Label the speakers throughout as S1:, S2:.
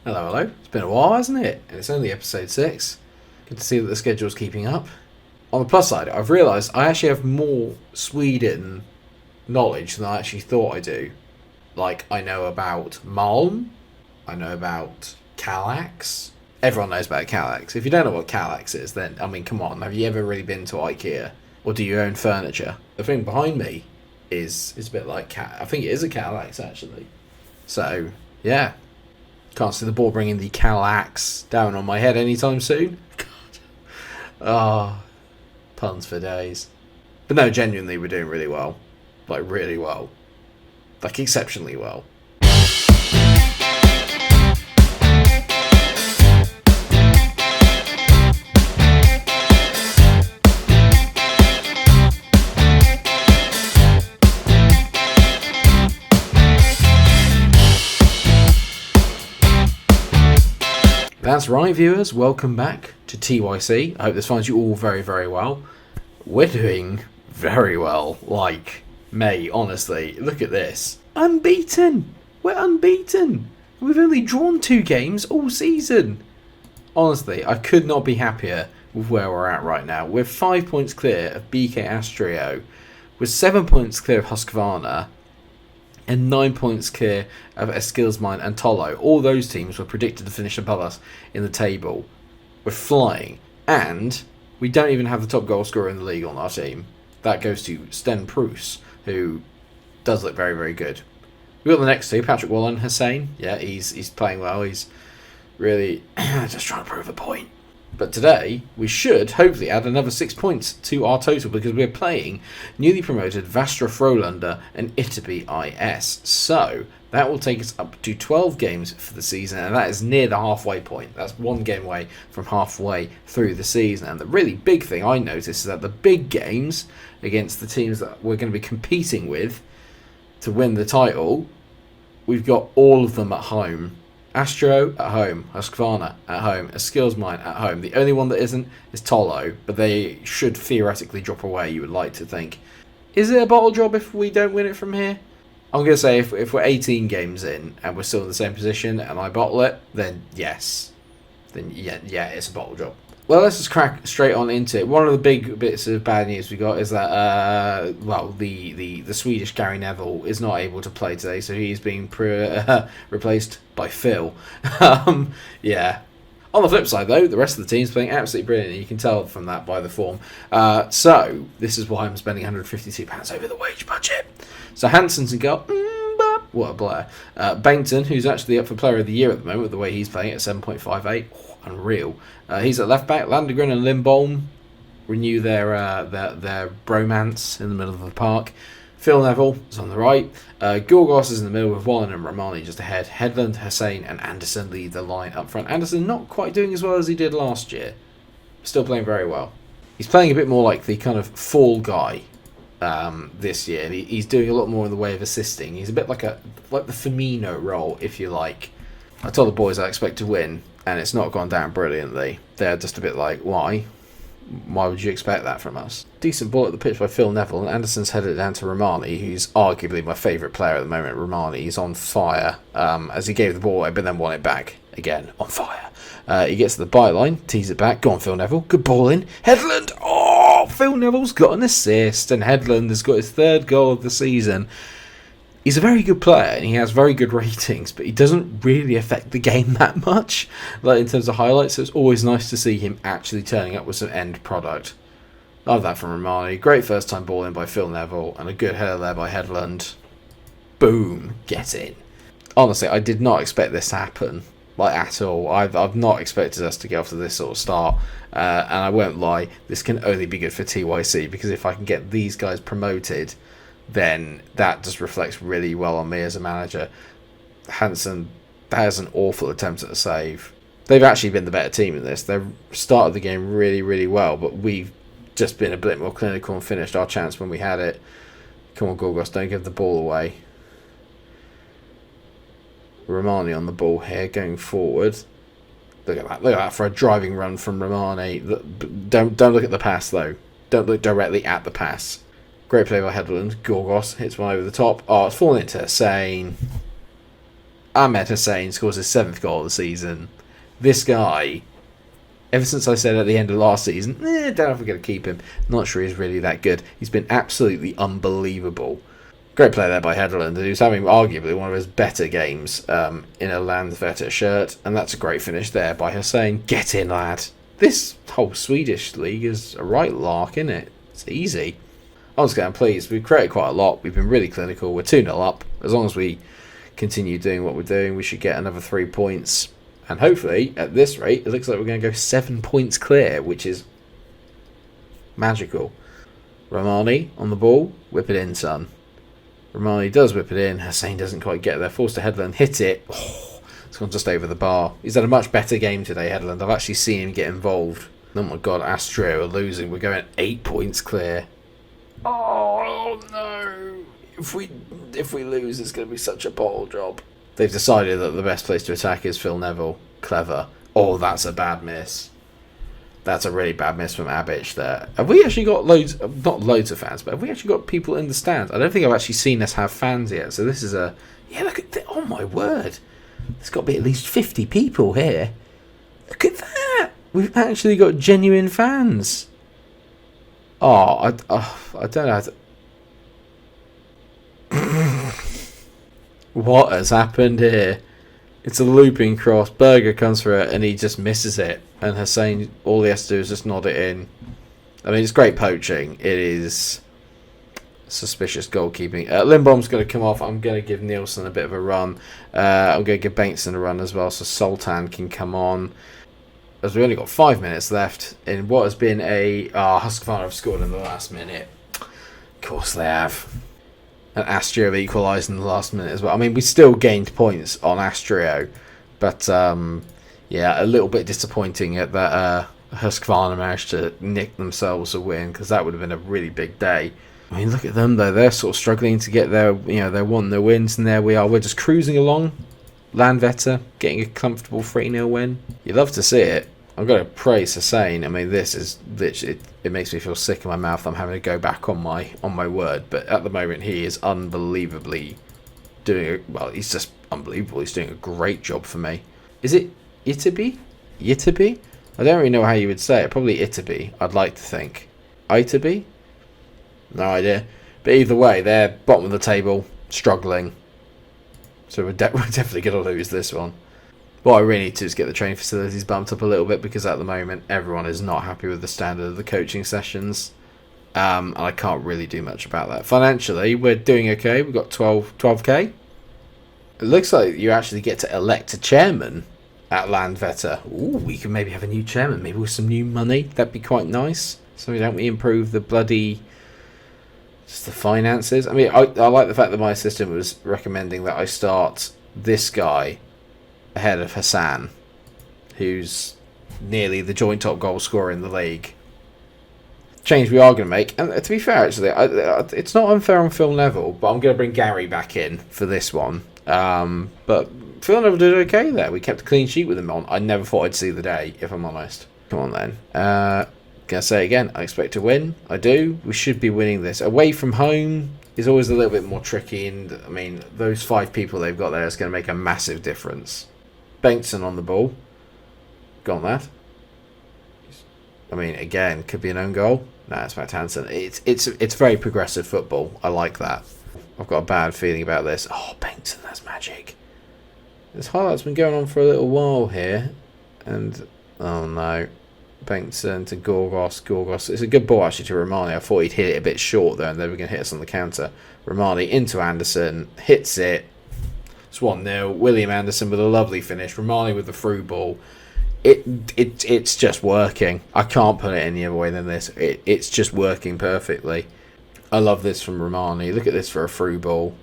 S1: Hello, hello. It's been a while, hasn't it? And it's only episode 6. Good to see that the schedule's keeping up. On the plus side, I've realised I actually have more Sweden knowledge than I actually thought I do. Like, I know about Malm. I know about Kalax. Everyone knows about Kalax. If you don't know what Kalax is, then, I mean, come on. Have you ever really been to IKEA? Or do you own furniture? The thing behind me is a bit like I think it is a Kalax, actually. So, yeah. Can't see the ball bringing the Kalax down on my head anytime soon. God. Ah, puns for days. But no, genuinely, we're doing really well. Like, really well. Like, exceptionally well. That's right, viewers. Welcome back to TYC. I hope this finds you all very, very well. We're doing very well. Like, mate, honestly, look at this. Unbeaten. We're unbeaten. We've only drawn 2 games all season. Honestly, I could not be happier with where we're at right now. We're 5 points clear of BK Astrio. We're 7 points clear of Husqvarna. And 9 points clear of Eskilsmine and Tolo. All those teams were predicted to finish above us in the table. We're flying. And we don't even have the top goal scorer in the league on our team. That goes to Sten Proos, who does look very, very good. We've got the next 2, Patrick Wall and Hussein. Yeah, he's playing well. He's really just trying to prove a point. But today, we should hopefully add another 6 points to our total because we're playing newly promoted Västra Frölunda and Ytterby IS. So, that will take us up to 12 games for the season, and that is near the halfway point. That's 1 game away from halfway through the season. And the really big thing I noticed is that the big games against the teams that we're going to be competing with to win the title, we've got all of them at home. Astro at home, Husqvarna at home, Eskilsmine at home. The only one that isn't is Tolo, but they should theoretically drop away, you would like to think. Is it a bottle job if we don't win it from here? I'm going to say if we're 18 games in and we're still in the same position and I bottle it, then yes. Then yeah, it's a bottle job. Well, let's just crack straight on into it. One of the big bits of bad news we got is that, the Swedish Gary Neville is not able to play today, so he's being replaced by Phil. Yeah. On the flip side, though, the rest of the team's playing absolutely brilliant. You can tell from that by the form. So, this is why I'm spending £152 over the wage budget. So, Hansen's in goal. What a player. Bankton, who's actually up for Player of the Year at the moment, with the way he's playing at 7.58. Unreal. He's at left back. Landegren and Lindholm renew their bromance in the middle of the park. Phil Neville is on the right. Gorgos is in the middle with Wallen and Romani just ahead. Hedlund, Hussein and Anderson lead the line up front. Anderson not quite doing as well as he did last year. Still playing very well. He's playing a bit more like the kind of fall guy this year. And he's doing a lot more in the way of assisting. He's a bit like the Firmino role, if you like. I told the boys I expect to win, and it's not gone down brilliantly. They're just a bit like, why? Why would you expect that from us? Decent ball at the pitch by Phil Neville, and Anderson's headed it down to Romani, who's arguably my favourite player at the moment. Romani, he's on fire, as he gave the ball away, but then won it back. Again, on fire. He gets to the byline, tees it back. Go on, Phil Neville. Good ball in. Hedlund! Oh, Phil Neville's got an assist, and Hedlund has got his 3rd goal of the season. He's a very good player and he has very good ratings, but he doesn't really affect the game that much, like in terms of highlights. So it's always nice to see him actually turning up with some end product. Love that from Romani. Great first time ball in by Phil Neville and a good header there by Hedlund. Boom, get in. Honestly, I did not expect this to happen, like at all. I've not expected us to get off to this sort of start, and I won't lie, this can only be good for TYC because if I can get these guys promoted, then that just reflects really well on me as a manager. Hansen has an awful attempt at a save. They've actually been the better team in this. They've started the game really, really well, but we've just been a bit more clinical and finished our chance when we had it. Come on, Gorgos, don't give the ball away. Romani on the ball here, going forward. Look at that for a driving run from Romani. Don't look at the pass, though. Don't look directly at the pass. Great play by Hedlund. Gorgos hits one over the top. Oh, it's fallen into Hussein. Ahmed Hussein scores his 7th goal of the season. This guy, ever since I said at the end of last season, don't know if we're going to keep him. Not sure he's really that good. He's been absolutely unbelievable. Great play there by Headland, who's having arguably one of his better games in a Landvetter shirt. And that's a great finish there by Hussein. Get in, lad. This whole Swedish league is a right lark, isn't it? It's easy. I'm just getting pleased. We've created quite a lot. We've been really clinical. We're 2-0 up. As long as we continue doing what we're doing, we should get another 3 points. And hopefully, at this rate, it looks like we're going to go 7 points clear, which is magical. Romani on the ball. Whip it in, son. Romani does whip it in. Hussein doesn't quite get there. Forced to Headland. Hit it. Oh, it's gone just over the bar. He's had a much better game today, Headland. I've actually seen him get involved. Oh my god, Astro are losing. We're going 8 points clear. Oh no. If we lose, it's going to be such a bottle job. They've decided that the best place to attack is Phil Neville. Clever. Oh, that's a bad miss. That's a really bad miss from Abic there. Have we actually got not loads of fans, but have we actually got people in the stands? I don't think I've actually seen us have fans yet. So this is a... Yeah, look at that. Oh my word. There's got to be at least 50 people here. Look at that. We've actually got genuine fans. Oh, I don't know how to... What has happened here? It's a looping cross. Berger comes for it and he just misses it. And Hussein, all he has to do is just nod it in. I mean, it's great poaching. It is suspicious goalkeeping. Lindbom's going to come off. I'm going to give Nielsen a bit of a run. I'm going to give Bengtson a run as well so Sultan can come on. As we only got 5 minutes left in what has been a... Husqvarna have scored in the last minute. Of course they have. And Astrio equalised in the last minute as well. I mean, we still gained points on Astrio, but yeah, a little bit disappointing that Husqvarna managed to nick themselves a win, because that would have been a really big day. I mean, look at them though; they're sort of struggling to get their, they're wanting their wins, and there we are. We're just cruising along. Landvetter getting a comfortable 3-0 win. You love to see it. I've got to praise Hussein. I mean, this is literally, it makes me feel sick in my mouth. I'm having to go back on my word, but at the moment he is unbelievably doing. Well, he's just unbelievable. He's doing a great job for me. Is it Itaby? Yitaby? I don't really know how you would say it. Probably Itaby. I'd like to think. Itaby? No idea. But either way, they're bottom of the table, struggling. So we're definitely going to lose this one. What I really need to do is get the training facilities bumped up a little bit, because at the moment everyone is not happy with the standard of the coaching sessions. And I can't really do much about that. Financially, we're doing okay. We've got 12k. It looks like you actually get to elect a chairman at Landvetter. Ooh, we can maybe have a new chairman, maybe with some new money. That'd be quite nice. So don't we improve the bloody... just the finances? I mean, I like the fact that my assistant was recommending that I start this guy ahead of Hassan, who's nearly the joint top goal scorer in the league. Change we are going to make, and to be fair, actually, it's not unfair on Phil Neville, but I'm going to bring Gary back in for this one. But Phil Neville did okay there. We kept a clean sheet with him on. I never thought I'd see the day, if I'm honest. Come on then. Gonna say again, I expect to win. I do. We should be winning this. Away from home is always a little bit more tricky, and I mean, those 5 people they've got there is going to make a massive difference. Bengtson on the ball. Got that. I mean, again, could be an own goal. No, it's Matt Hansen. It's very progressive football. I like that. I've got a bad feeling about this. Oh, Bengtson, that's magic. This highlight's been going on for a little while here, and oh no, Bengtson to Gorgos. Gorgos. It's a good ball actually to Romani. I thought he'd hit it a bit short there, and they were going to hit us on the counter. Romani into Anderson, hits it. It's 1-0. William Anderson with a lovely finish. Romani with the through ball. It's just working. I can't put it any other way than this. It's just working perfectly. I love this from Romani. Look at this for a through ball.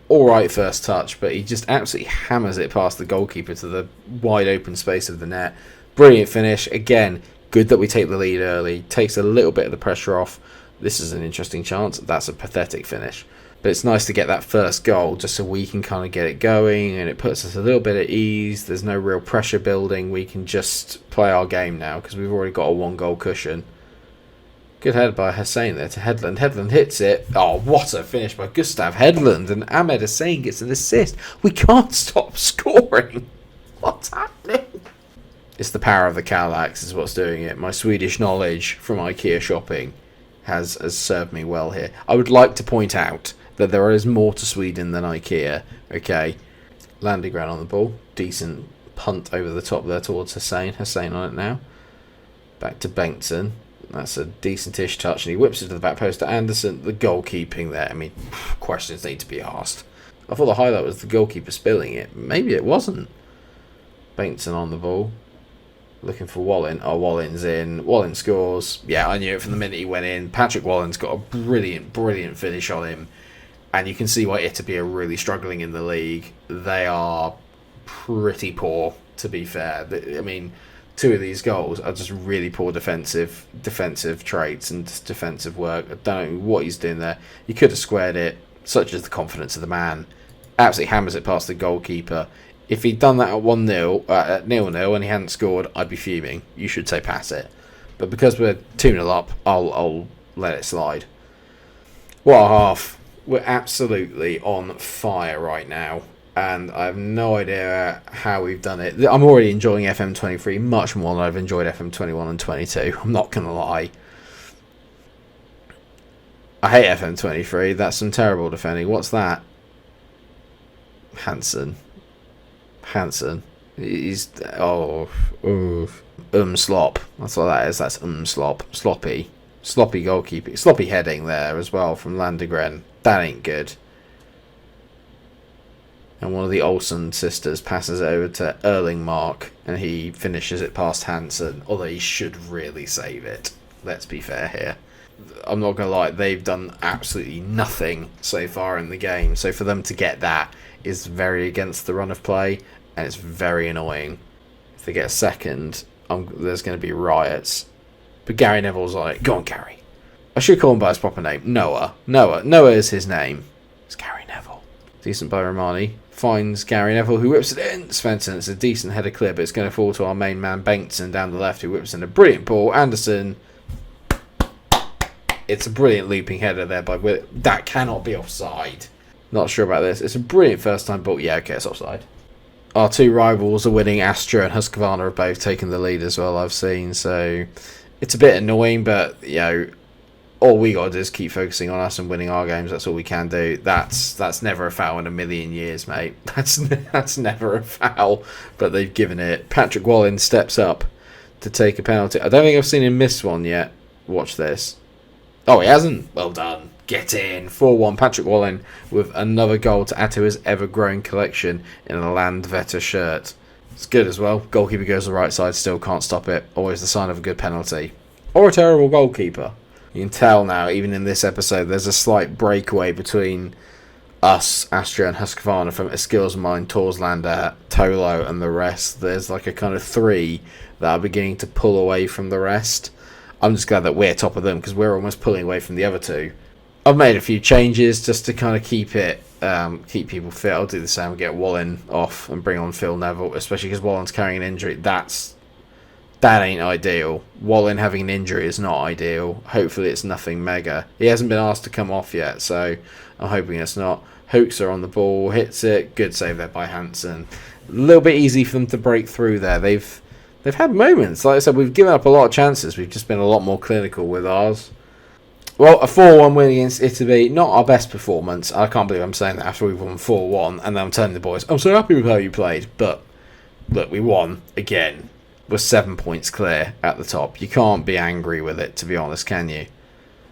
S1: Alright first touch, but he just absolutely hammers it past the goalkeeper to the wide open space of the net. Brilliant finish. Again, good that we take the lead early. Takes a little bit of the pressure off. This is an interesting chance. That's a pathetic finish. But it's nice to get that first goal just so we can kind of get it going, and it puts us a little bit at ease. There's no real pressure building. We can just play our game now because we've already got a 1-goal cushion. Good head by Hussein there to Headland. Headland hits it. Oh, what a finish by Gustav Headland. And Ahmed Hussein gets an assist. We can't stop scoring. What's happening? It's the power of the Kalax is what's doing it. My Swedish knowledge from IKEA shopping has served me well here. I would like to point out that there is more to Sweden than IKEA. Okay. Landegren on the ball. Decent punt over the top there towards Hussein. Hussein on it now. Back to Bengtsson. That's a decent-ish touch, and he whips it to the back post to Anderson. The goalkeeping there, I mean, questions need to be asked. I thought the highlight was the goalkeeper spilling it. Maybe it wasn't. Bengtsson on the ball. Looking for Wallin. Oh, Wallin's in. Wallin scores. Yeah, I knew it from the minute he went in. Patrick Wallin's got a brilliant, brilliant finish on him. And you can see why Italy are really struggling in the league. They are pretty poor, to be fair. I mean, two of these goals are just really poor defensive traits and defensive work. I don't know what he's doing there. He could have squared it. Such is the confidence of the man. Absolutely hammers it past the goalkeeper. If he'd done that at 1-0, at 0-0 and he hadn't scored, I'd be fuming. You should say pass it. But because we're 2-0 up, I'll let it slide. What a half. We're absolutely on fire right now. And I have no idea how we've done it. I'm already enjoying FM23 much more than I've enjoyed FM21 and 22. I'm not going to lie. I hate FM23. That's some terrible defending. What's that? Hansen. He's... Oh. Slop. That's what that is. That's slop. Sloppy. Sloppy goalkeeping. Sloppy heading there as well from Landegren. That ain't good. And one of the Olsen sisters passes it over to Erlingmark, and he finishes it past Hansen, although he should really save it. Let's be fair here. I'm not going to lie, they've done absolutely nothing so far in the game, so for them to get that is very against the run of play, and it's very annoying. If they get a second, there's going to be riots. But Gary Neville's like, go on, Gary. I should call him by his proper name. Noah is his name. It's Gary Neville. Decent by Romani. Finds Gary Neville, who whips it in. Svensson, it's a decent header clear, but it's going to fall to our main man Bengtsson down the left, who whips in a brilliant ball. Anderson. It's a brilliant looping header there by Will. That cannot be offside. Not sure about this. It's a brilliant first time ball. Yeah, okay, it's offside. Our two rivals are winning. Astra and Husqvarna have both taken the lead as well, I've seen. So it's a bit annoying, but, you know, all we got to do is keep focusing on us and winning our games. That's all we can do. That's never a foul in a million years, mate. That's never a foul. But they've given it. Patrick Wallin steps up to take a penalty. I don't think I've seen him miss one yet. Watch this. Oh, he hasn't? Well done. Get in. 4-1. Patrick Wallin with another goal to add to his ever-growing collection in a Landvetter shirt. It's good as well. Goalkeeper goes to the right side. Still can't stop it. Always the sign of a good penalty. Or a terrible goalkeeper. You can tell now, even in this episode, there's a slight breakaway between us, Astra and Husqvarna from Eskilsmine, Torslander, Tolo and the rest. There's like a kind of three that are beginning to pull away from the rest. I'm just glad that we're top of them because we're almost pulling away from the other two. I've made a few changes just to kind of keep people fit. I'll do the same, get Wallin off and bring on Phil Neville, especially because Wallin's carrying an injury. That ain't ideal. Wallin having an injury is not ideal. Hopefully it's nothing mega. He hasn't been asked to come off yet, so I'm hoping it's not. Hoekser on the ball, hits it. Good save there by Hansen. A little bit easy for them to break through there. They've had moments. Like I said, we've given up a lot of chances. We've just been a lot more clinical with ours. Well, a 4-1 win against Italy. Not our best performance. I can't believe I'm saying that after we've won 4-1, and then I'm telling the boys, I'm so happy with how you played. But, look, we won again. We're 7 points clear at the top. You can't be angry with it, to be honest, can you?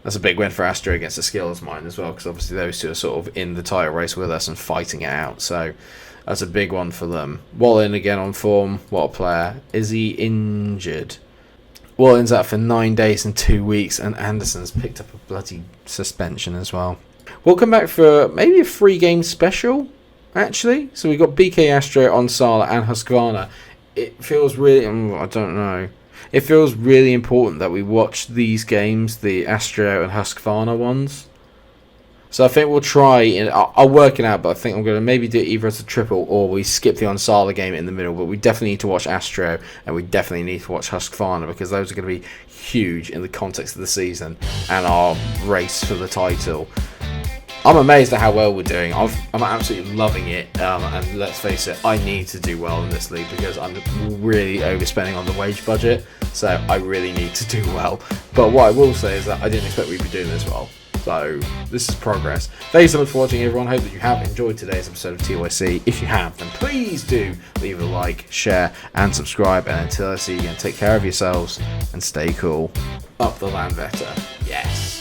S1: That's a big win for Astra against the Skillsmine as well, because obviously those two are sort of in the title race with us and fighting it out. So that's a big one for them. Wallin again on form. What a player. Is he injured? Wallin's out for 9 days and 2 weeks, and Anderson's picked up a bloody suspension as well. We'll come back for maybe a 3-game special, actually. So we've got BK Astra, Onsala, and Husqvarna. It feels really... I don't know. It feels really important that we watch these games, the Astro and Husqvarna ones. So I think we'll try, and I'll work it out, but I think I'm going to maybe do it either as a triple or we skip the Onsala game in the middle. But we definitely need to watch Astro, and we definitely need to watch Husqvarna, because those are going to be huge in the context of the season and our race for the title. I'm amazed at how well we're doing. I'm absolutely loving it, and let's face it, I need to do well in this league because I'm really overspending on the wage budget, so I really need to do well. But what I will say is that I didn't expect we'd be doing this well. So, this is progress. Thank you so much for watching, everyone. Hope that you have enjoyed today's episode of TYC. If you have, then please do leave a like, share, and subscribe. And until I see you again, take care of yourselves and stay cool. Up the Landvetter. Yes.